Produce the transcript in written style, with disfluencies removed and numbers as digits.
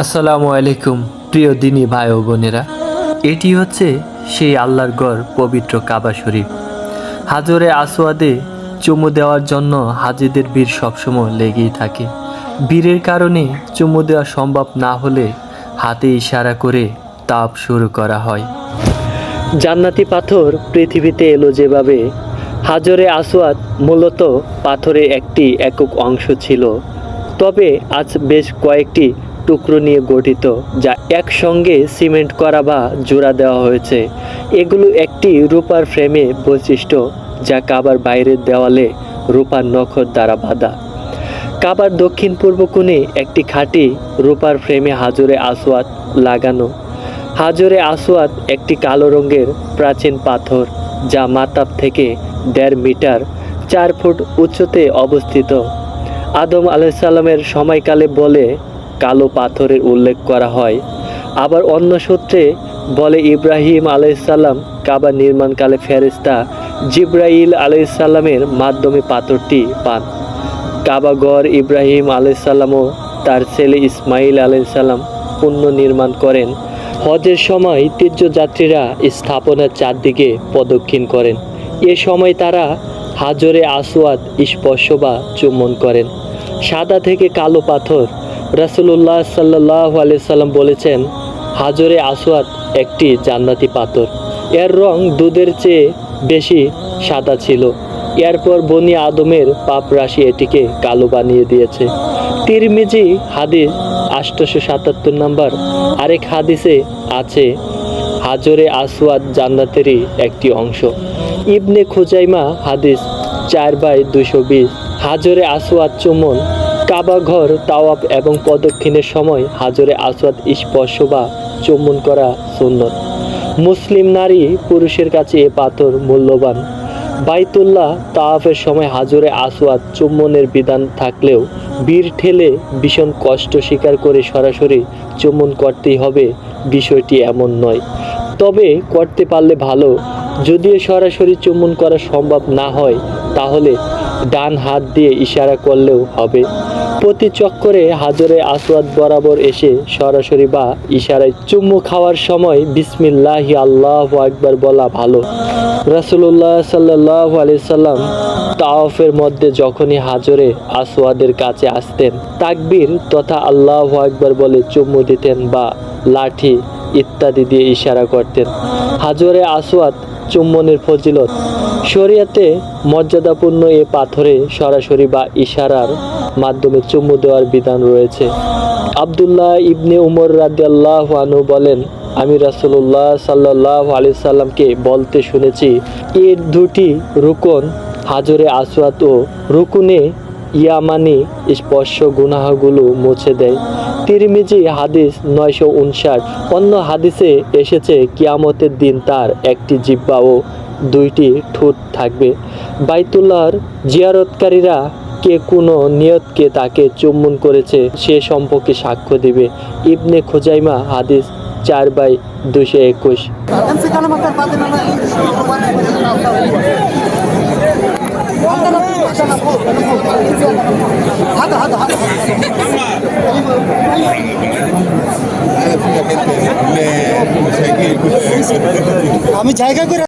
আসসালামু আলাইকুম প্রিয় দিনী ভাই ও বোনেরা। এটি হচ্ছে সেই আল্লাহর ঘর পবিত্র কাবা শরীফ। হাজরে আসওয়াদে চুমু দেওয়ার জন্য হাজিদের ভিড় সবসময় লেগেই থাকে। ভিড়ের কারণে চুমু দেওয়া সম্ভব না হলে হাতে ইশারা করে তাওয়াফ শুরু করা হয়। জান্নাতি পাথর পৃথিবীতে এলো যেভাবে, হাজরে আসওয়াদ মূলত পাথরের একটি একক অংশ ছিল, তবে আজ বেশ কয়েকটি টুকরো নিয়ে গঠিত, যা একসঙ্গে সিমেন্ট করা বা জোড়া দেওয়া হয়েছে। এগুলো একটি রূপার ফ্রেমে বৈশিষ্ট্য, যা কাবার বাইরের দেওয়ালে রূপার নখর দ্বারা বাঁধা। কাবার দক্ষিণ পূর্ব কোণে একটি খাঁটি রূপার ফ্রেমে হাজরে আসওয়াদ লাগানো। হাজরে আসওয়াদ একটি কালো রঙের প্রাচীন পাথর, যা মাথাব থেকে 1.5 মিটার 4 ফুট উচ্চতে অবস্থিত। আদম আলাইসাল্লামের সময়কালে বলে কালো পাথরের উল্লেখ করা হয়। আবার অন্য সূত্রে বলে ইব্রাহিম আলাইসাল্লাম কাবা নির্মাণকালে ফেরেশতা জিব্রাইল আলাইসাল্লামের মাধ্যমে পাথরটি পান। কাবাঘর ইব্রাহিম আলাইসাল্লাম ও তার ছেলে ইসমাইল আলাইসাল্লাম পুনর্নির্মাণ করেন। হজের সময় তীর্থযাত্রীরা স্থাপনার চারদিকে প্রদক্ষিণ করেন। এ সময় তারা হাজরে আসওয়াদ স্পর্শ বা চুম্বন করেন। সাদা থেকে কালো পাথর। রাসূলুল্লাহ সাল্লাল্লাহু আলাইহি সাল্লাম বলেছেন, হাজরে আসওয়াদ একটি জান্নাতি পাথর। এর রং দুধের চেয়ে বেশি সাদা ছিল। এরপর বনি আদমের পাপ রাশি এটিকে কালো বানিয়ে দিয়েছে। তিরমিজি হাদিস 877 নম্বর। আরেক হাদিসে আছে, হাজরে আসওয়াদ জান্নাতেরই একটি অংশ। ইবনে খুজাইমা হাদিস 4/220। হাজরে আসওয়াদ চুম্বন। কাবা ঘর তাওয়াফ এবং প্রদক্ষিণের সময় হাজরে আসওয়াদ স্পর্শ বা চুম্বন করা সুন্নত। মুসলিম নারী পুরুষের কাছে এ পাথর মূল্যবান। বাইতুল্লাহ তাওয়াফের সময় হাজরে আসওয়াদ চুম্বনের বিধান থাকলেও ভিড় ঠেলে ভীষণ কষ্ট স্বীকার করে সরাসরি চুম্বন করতেই হবে, বিষয়টি এমন নয়। তবে করতে পারলে ভালো। যদিও সরাসরি চুম্বন করা সম্ভব না হয়, তাহলে ডান হাত দিয়ে ইশারা করলেও হবে। প্রতি চক্করে হাজরে আসওয়াদ বরাবর এসে সরাসরি বা ইশারায় চুমু খাওয়ার সময় বিসমিল্লাহি আল্লাহু আকবার বলা ভালো। রাসূলুল্লাহ সাল্লাল্লাহু আলাইহি সাল্লাম তাওয়াফের মধ্যে যখনই হাজরে আসওয়াদের কাছে আসতেন, তাকবীর তথা আল্লাহু আকবার বলে চুমু দিতেন বা লাঠি ইত্যাদি দিয়ে ইশারা করতেন। হাজরে আসওয়াদ চুম্বনের ফজিলত। শরীয়তে মর্যাদাপূর্ণ এ পাথরে সরাসরি বা ইশারার মাধ্যমে চুমু দেওয়ার বিধান রয়েছে। আব্দুল্লাহ ইবনে উমর রাদিয়াল্লাহু আনহু বলেন, আমি রাসূলুল্লাহ সাল্লাল্লাহু আলাইহি সাল্লামকে বলতে শুনেছি, এর দুটি রুকন হাজরে আসওয়াদ ও রুকুনে ইয়ামানি স্পর্শ গুনাহগুলো মুছে দেয়। তিরমিজি হাদিস 959। অন্য হাদিসে এসেছে, কিয়ামতের দিন তার একটি জিহ্বা ও 2টি ঠোঁট থাকবে। বাইতুল্লাহর জিয়ারতকারীরা কে কোনো নিয়তকে তাকে চুম্বন করেছে সে সম্পর্কে সাক্ষ্য দিবে। ইবনে খুজাইমা হাদিস 4/221। আমি জায়গা করে